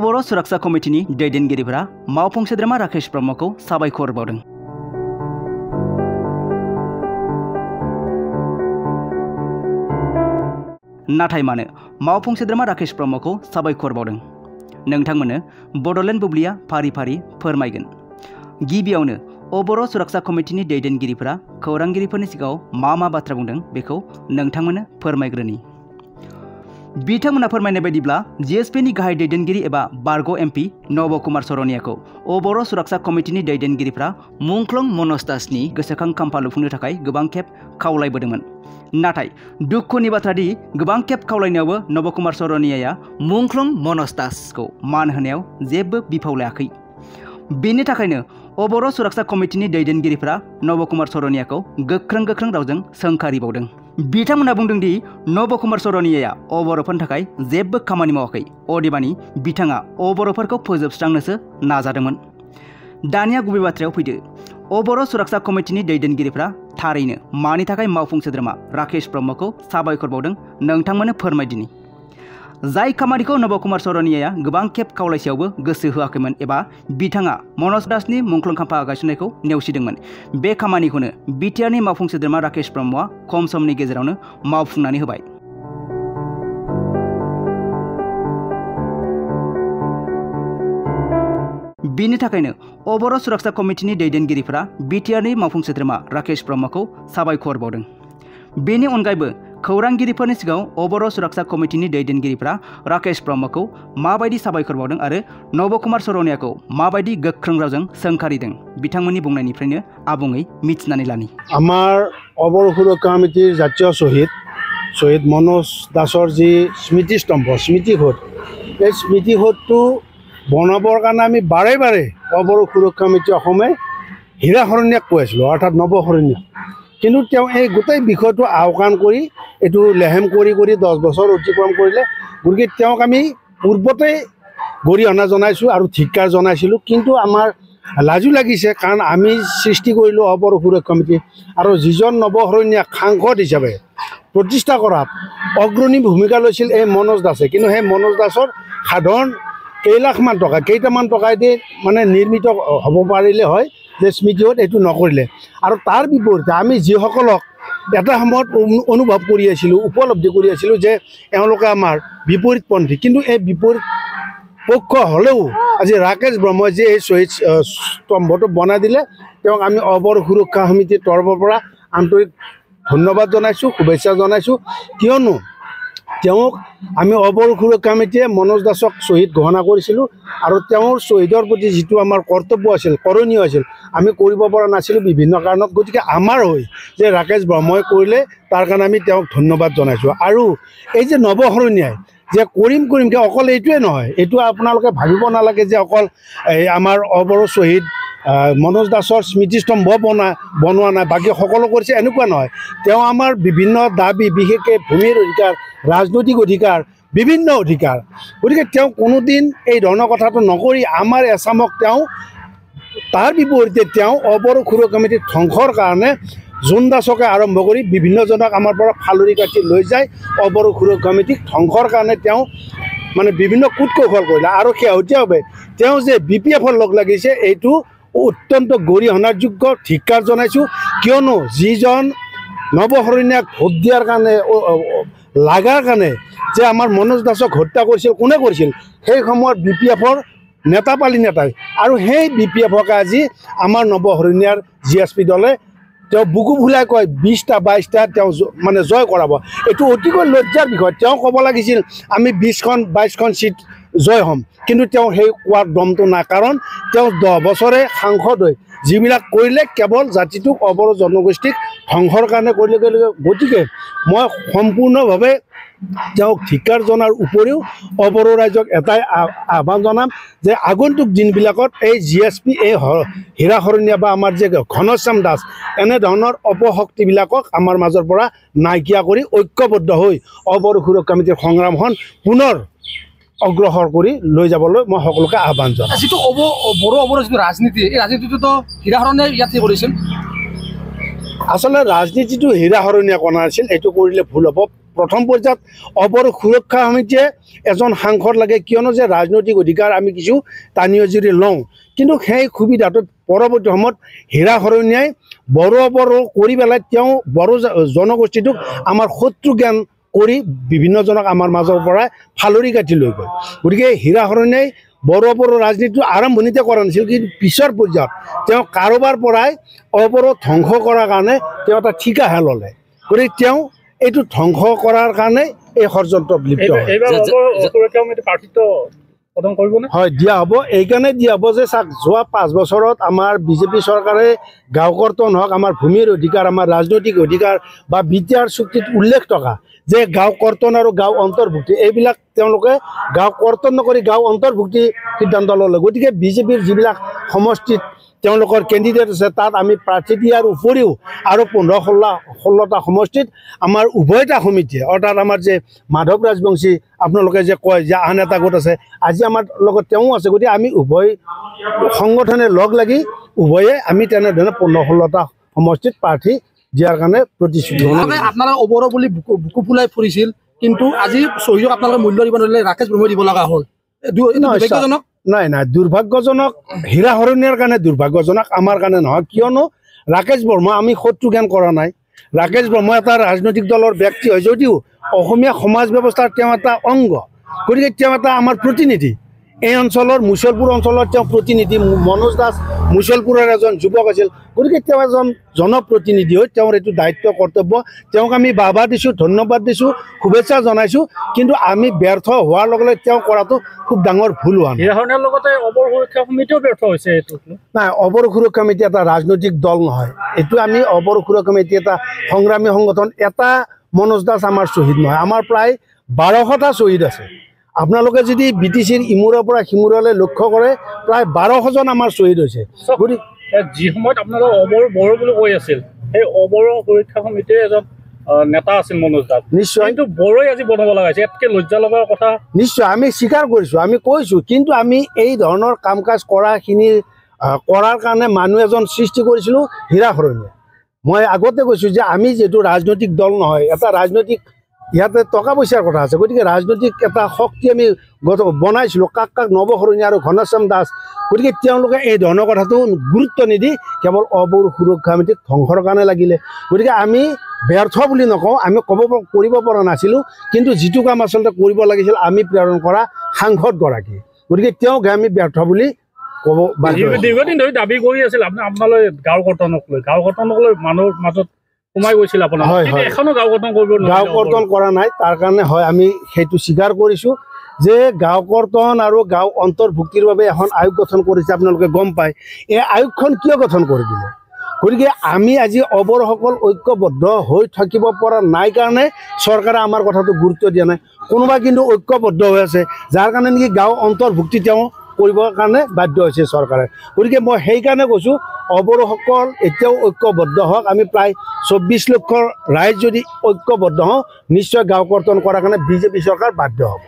बर' सुरक्षा कमिटिनि दैदेनगिरिफोरा मावफुं सोद्रोमा राकेश ब्रह्मखौ साबायखर बावदों। नाथाय मानो मावफुं सोद्रोमा राकेश ब्रह्मखौ साबायखर बावदों? नोंथांमोननो बड'लेण्ड बुब्लिया फारि फारि फोरमायगोन। गिबियावनो बर' सुरक्षा कमिटिनि दैदेनगिरिफोरा खौरांगिरिफोरनि सिगाङाव मा बाथ्रा बुंदों बेखौ नोंथांमोननो फोरमायग्रोनि। बिथांमोना फोरमायनाय बायदिब्ला जिएसपिनि गाहाय दैदेनगिरि एबा बारग' एमपि नब कुमार सरनियाखौ बर' सुरक्षा कमिटिनि दैदेनगिरिफ्रा मुंख्लं मनज दासनि गोसोखां खाम्फा लुफुंनो थाखाय गोबां खेब खावलायबोदोंमोन। नाथाय दुखुनि बाथ्रा दि गोबां खेब खावलायनायावबो नब कुमार सरनियाया मुंख्लं मनज दासखौ मान होनायाव जेबो बिफाव लायाखै। बेनि थाखायनो बर' सुरक्षा कमिटिनि दैदेनगिरिफ्रा नब कुमार सरनियाखौ गोख्रों रावजों सोंखारिबावदों। बिथांमोना बुंदों दि नब कुमार सरनियाया बर'फोरनि थाखाय जेबो खामानि मावाखै, अदेबानि बिथाङा बर'फोरखौ फोजोबस्रांनोसो नाजादोंमोन। दानिया गुबै बाथ्रायाव फैदो। बर' सुरक्षा कमिटिनि दैदेनगिरिफ्रा थारैनो मानि थाखाय मावफुं सोद्रोमा राकेश ब्रह्मखौ साबायखर बावदों नोंथांमोननो फोरमायदिनि। जाय खामानिखौ नब कुमार सरनियाया गोबां खेब खावलायसेयावबो गोसो होआखैमोन एबा बिथाङा मनज दासनि मुंख्लं खाम्फा गायसननायखौ नेवसिदोंमोन, बे खामानिखौनो बिटिआरनि मावफुं सोद्रोमा राकेश ब्रह्मआ खम समनि गेजेरावनो मावफुंनानै होबाय। बिनि थाखायनो बर' सुरक्षा कमिटिनि दैदेनगिरिफोरा बिटिआरनि मावफुं सोद्रोमा राकेश ब्रह्मखौ साबायखर बावदों। बेनि अनगायैबो खौरांगिरिफोरनि सिगाङाव बर' सुरक्षा कमिटिनि दैदेनगिरिफ्रा राकेश ब्रह्मखौ माबायदि साबायखर बावदों आरो नब कुमार सरनियाखौ माबायदि गोख्रों रावजों सोंखारिदों बिथांमोननि बुंनायनिफ्रायनो आबुङै मिथिनानै लानि। আমাৰ बर' সুৰক্ষা কমিটিৰ জাতীয় শ্বহীদ মনোজ দাসৰ যি স্মৃতিস্তম্ভ স্মৃতিসৌধ, এই স্মৃতিসৌধটো বনাবৰ কাৰণে আমি বাৰে বৰ সুৰক্ষা কমিটি অসমে হীৰা শৰণীয়াক কৈ আছিলোঁ, অৰ্থাৎ নৱ শৰণীয়াক। কিন্তু তেওঁ এই গোটেই বিষয়টো আওকাণ কৰি এইটো লেহেম কৰি 10 বছৰ অতিক্ৰম কৰিলে। গতিকে তেওঁক আমি পূৰ্বতে গৰিহণা জনাইছোঁ আৰু ধিক্কাৰ জনাইছিলোঁ, কিন্তু আমাৰ লাজো লাগিছে, কাৰণ আমি সৃষ্টি কৰিলোঁ বৰ সুৰক্ষা কমিটি আৰু যিজন নৱশৰণীয়াক সাংসদ হিচাপে প্ৰতিষ্ঠা কৰাত অগ্ৰণী ভূমিকা লৈছিল এই মনোজ দাসে। কিন্তু সেই মনোজ দাসৰ সাধাৰণ কেইটামান টকাই দি মানে নিৰ্মিত হ'ব পাৰিলে হয় যে স্মৃতিসৌধ, এইটো নকৰিলে। আৰু তাৰ বিপৰীতে আমি যিসকলক এটা সময়ত অনুভৱ কৰি আছিলোঁ, উপলব্ধি কৰি আছিলোঁ যে এওঁলোকে আমাৰ বিপৰীতপন্থী, কিন্তু এই বিপৰীত পক্ষ হ'লেও আজি ৰাকেশ ব্ৰহ্মই যে এই শ্বহীদ স্তম্ভটো বনাই দিলে, তেওঁক আমি বৰ সুৰক্ষা সমিতিৰ তৰফৰ পৰা আন্তৰিক ধন্যবাদ জনাইছোঁ, শুভেচ্ছা জনাইছোঁ। কিয়নো তেওঁক আমি বৰ সুৰক্ষা কমিটিয়ে মনোজ দাসক শ্বহীদ ঘোষণা কৰিছিলোঁ আৰু তেওঁৰ শ্বহীদৰ প্ৰতি যিটো আমাৰ কৰ্তব্য আছিল, কৰণীয় আছিল, আমি কৰিব পৰা নাছিলোঁ বিভিন্ন কাৰণত। গতিকে আমাৰ হৈ যে ৰাকেশ ব্ৰহ্মই কৰিলে, তাৰ কাৰণে আমি তেওঁক ধন্যবাদ জনাইছোঁ। আৰু এই যে নৱশৰণীয়াই যে কৰিমকৈ অকল এইটোৱে নহয়, এইটো আপোনালোকে ভাবিব নালাগে যে অকল এই আমাৰ বৰ শ্বহীদ মনোজ দাসৰ স্মৃতিস্তম্ভ বনোৱা নাই, বাকী সকলো কৰিছে, এনেকুৱা নহয়। তেওঁ আমাৰ বিভিন্ন দাবী, বিশেষকৈ ভূমিৰ অধিকাৰ, ৰাজনৈতিক অধিকাৰ, বিভিন্ন অধিকাৰ, গতিকে তেওঁ কোনোদিন এই ধৰণৰ কথাটো নকৰি আমাৰ এছামক তেওঁ তাৰ বিপৰীতে তেওঁ বৰ সুৰক্ষা কমিটিৰ ধ্বংসৰ কাৰণে জোন দাসকে আৰম্ভ কৰি বিভিন্নজনক আমাৰ পৰা ফালৰি কাটি লৈ যায় বৰ সুৰক্ষা কমিটিক ধ্বংসৰ কাৰণে তেওঁ মানে বিভিন্ন কূট কৌশল কৰিলে। আৰু শেহতীয়াভাৱে তেওঁ যে BPF-ৰ লগ লাগিছে, এইটো অত্যন্ত গৰিহণাৰ যোগ্য, ধিক্কাৰ জনাইছোঁ। কিয়নো যিজন নৱশৰণীয়াক ভোট দিয়াৰ কাৰণে লাগাৰ কাৰণে যে আমাৰ মনোজ দাসক হত্যা কৰিছিল, কোনে কৰিছিল? সেই সময়ত BPF-ৰ নেতাপালি নেতাই। আৰু সেই BPF-কে আজি আমাৰ নৱশৰণীয়াৰ GSP দলে তেওঁ বুকু ফুলাই কয় 20টা 22টা তেওঁ মানে জয় কৰাব। এইটো অতিকৈ লজ্জাৰ বিষয়। তেওঁ ক'ব লাগিছিল আমি 20খন 22খন চিট জয় হ'ম, কিন্তু তেওঁ সেই কোৱাৰ দমটো নাই, কাৰণ তেওঁ 10 বছৰে সাংসদ হৈ যিবিলাক কৰিলে কেৱল জাতিটোক বৰ জনগোষ্ঠীক ধ্বংসৰ কাৰণে কৰিলে। গতিকে মই সম্পূৰ্ণভাৱে তেওঁক ধিক্কাৰ জনাৰ উপৰিও বৰ ৰাইজক এটাই আহ্বান জনাম যে আগন্তুক দিনবিলাকত এই GSP, এই হীৰা শৰণীয়া বা আমাৰ যে ঘনশ্যাম দাস, এনেধৰণৰ অপশক্তিবিলাকক আমাৰ মাজৰ পৰা নাইকিয়া কৰি ঐক্যবদ্ধ হৈ বৰ সুৰক্ষা কমিটিৰ সংগ্ৰামখন পুনৰ অগ্ৰসৰ কৰি লৈ যাবলৈ মই সকলোকে আহ্বান জনাম। যিটো বৰ যিটো ৰাজনীতি, এই ৰাজনীতিটোতো হীৰা শৰণীয়াই ইয়াতে কৰিছিল। আচলতে ৰাজনীতিটো হীৰা শৰণীয়া কৰা নাছিল, এইটো কৰিলে ভুল হ'ব। প্ৰথম পৰ্যায়ত অবৰ সুৰক্ষা সমিতিয়ে এজন সাংসদ লাগে, কিয়নো যে ৰাজনৈতিক অধিকাৰ আমি কিছু টানি আজুৰি লওঁ, কিন্তু সেই সুবিধাটো পৰৱৰ্তী সময়ত হীৰা শৰণীয়াই বড়ো অবৰ কৰি পেলাই তেওঁ বড়ো জনগোষ্ঠীটোক আমাৰ শত্ৰু জ্ঞান কৰি বিভিন্নজনক আমাৰ মাজৰ পৰা ফালৰি কাটি লৈ গ'ল। গতিকে হীৰা শৰণীয়াই বড়ো অবৰৰ ৰাজনীতিটো আৰম্ভণিতে কৰা নাছিল, কিন্তু পিছৰ পৰ্যায়ত তেওঁ কাৰোবাৰ পৰাই অবৰ ধ্বংস কৰাৰ কাৰণে তেওঁ এটা ঠিকাহে ল'লে। গতিকে তেওঁ এইটো ধ্বংস কৰাৰ কাৰণে এই ষড়যন্ত্ৰত লিপ্ত হয় দিয়া হ'ব। এইকাৰণে দিয়া হ'ব যে চাওক, যোৱা 5 বছৰত আমাৰ বিজেপি চৰকাৰে গাঁও কৰ্তন হওক, আমাৰ ভূমিৰ অধিকাৰ, আমাৰ ৰাজনৈতিক অধিকাৰ বা বিটিআৰ চুক্তিত উল্লেখ থকা যে গাঁও কৰ্তন আৰু গাঁও অন্তৰ্ভুক্তি, এইবিলাক তেওঁলোকে গাঁও কৰ্তন নকৰি গাঁও অন্তৰ্ভুক্তি সিদ্ধান্ত ল'লে। গতিকে বিজেপিৰ যিবিলাক সমষ্টিত তেওঁলোকৰ কেণ্ডিডেট আছে, তাত আমি প্ৰাৰ্থী দিয়াৰ উপৰিও আৰু 15-16টা সমষ্টিত আমাৰ উভয়টা সমিতিয়ে, অৰ্থাৎ আমাৰ যে মাধৱ ৰাজবংশী আপোনালোকে যে কয় যে আন এটা গোট আছে, আজি আমাৰ লগত তেওঁ আছে। গতিকে আমি উভয় সংগঠনে লগ লাগি উভয়ে আমি তেনেধৰণে 15-16টা সমষ্টিত প্ৰাৰ্থী দিয়াৰ কাৰণে প্ৰতিশ্ৰুতি। আপোনালোকে অবৰ বুলি বুকু ফুলাই ফুৰিছিল, কিন্তু আজি শ্বহীদক আপোনালোকে মূল্য দিব নোৱাৰিলে, ৰাকেশ ব্ৰহ্মই দিব লগা হ'ল। নাই নাই, দুৰ্ভাগ্যজনক হীৰা শৰণীয়াৰ কাৰণে দুৰ্ভাগ্যজনক, আমাৰ কাৰণে নহয়। কিয়নো ৰাকেশ ব্ৰহ্মা আমি শত্ৰু জ্ঞান কৰা নাই। ৰাকেশ ব্ৰহ্মা এটা ৰাজনৈতিক দলৰ ব্যক্তি হয় যদিও অসমীয়া সমাজ ব্যৱস্থাৰ তেওঁ এটা অংগ। গতিকে তেওঁ এটা আমাৰ প্ৰতিনিধি, এই অঞ্চলৰ মুছলপুৰ অঞ্চলৰ তেওঁ প্ৰতিনিধি। মনোজ দাস মুছলপুৰৰ এজন যুৱক আছিল। গতিকে তেওঁ এজন জনপ্ৰতিনিধি হৈ তেওঁৰ এইটো দায়িত্ব কৰ্তব্য, তেওঁক আমি বাহবা দিছোঁ, ধন্যবাদ দিছোঁ, শুভেচ্ছা জনাইছোঁ। কিন্তু আমি ব্যৰ্থ হোৱাৰ লগে লগে তেওঁ কৰাটো খুব ডাঙৰ ভুল হোৱা নাই। লগতে অবৰ সুৰক্ষা সমিতিও ব্যৰ্থ হৈছে। নাই, অবৰ সুৰক্ষা সমিতি এটা ৰাজনৈতিক দল নহয়। এইটো আমি অবৰ সুৰক্ষা সমিতি এটা সংগ্ৰামী সংগঠন। এটা মনোজ দাস আমাৰ শ্বহীদ নহয়, আমাৰ প্ৰায় 1200টা শ্বহীদ আছে। আপোনালোকে যদি BTCৰ ইমূৰৰ পৰা সিমূৰলৈ লক্ষ্য কৰে, প্ৰায় 1200জন আমাৰ শ্বহীদ হৈছে। যি সময়ত আপোনালোক অবৰ বড়ো বুলি কৈ আছিল, সেই অবৰ সুৰক্ষা সমিতিৰ এজন নেতা আছিল মনোজ দাস। নিশ্চয়, কিন্তু বড়োই আজি বনাব লগা হৈছে, ইয়াতকৈ লজ্জা লগাৰ কথা। নিশ্চয় আমি স্বীকাৰ কৰিছোঁ, আমি কৈছোঁ। কিন্তু আমি এই ধৰণৰ কাম কাজ কৰাৰ কাৰণে মানুহ এজন সৃষ্টি কৰিছিলোঁ, হীৰা শৰণীয়া। মই আগতে কৈছোঁ যে আমি যিহেতু ৰাজনৈতিক দল নহয়, এটা ৰাজনৈতিক ইয়াতে টকা পইচাৰ কথা আছে। গতিকে ৰাজনৈতিক এটা শক্তি আমি বনাইছিলোঁ, কাক নৱ শৰণীয়া আৰু ঘনশ্যাম দাস। গতিকে তেওঁলোকে এই ধৰণৰ কথাটো গুৰুত্ব নিদি কেৱল অবৰ সুৰক্ষা সমিতিক ধ্বংসৰ কাৰণে লাগিলে। গতিকে আমি ব্যৰ্থ বুলি নকওঁ, আমি কৰিব পৰা নাছিলোঁ, কিন্তু যিটো কাম আচলতে কৰিব লাগিছিল আমি প্ৰেৰণ কৰা সাংসদগৰাকী, গতিকে তেওঁক আমি ব্যৰ্থ বুলি ক'ব। দীৰ্ঘদিন ধৰি দাবী কৰি আছিল আপোনালোকে গাঁও কৰ্তনক লৈ মানুহৰ মাজত সোমাই গৈছিল আপোনাৰ। হয় হয়, এখনো গাঁও কৰ্তন কৰা নাই। তাৰ কাৰণে হয় আমি সেইটো স্বীকাৰ কৰিছোঁ যে গাঁও কৰ্তন আৰু গাঁও অন্তৰ্ভুক্তিৰ বাবে এখন আয়োগ গঠন কৰিছে। আপোনালোকে গম পায় এই আয়োগখন কিয় গঠন কৰি দিলে। গতিকে আমি আজি অবৰসকল ঐক্যবদ্ধ হৈ থাকিব পৰা নাই কাৰণে চৰকাৰে আমাৰ কথাটো গুৰুত্ব দিয়া নাই। কোনোবা কিন্তু ঐক্যবদ্ধ হৈ আছে, যাৰ কাৰণে নেকি গাঁও অন্তৰ্ভুক্তি তেওঁ কৰিবৰ কাৰণে বাধ্য হৈছে চৰকাৰে। গতিকে মই সেইকাৰণে কৈছোঁ অবৰসকল এতিয়াও ঐক্যবদ্ধ হওক। আমি প্ৰায় 24 লক্ষ ৰাইজ যদি ঐক্যবদ্ধ হওঁ, নিশ্চয় গাঁও কৰ্তন কৰাৰ কাৰণে বিজেপি চৰকাৰ বাধ্য হ'ব।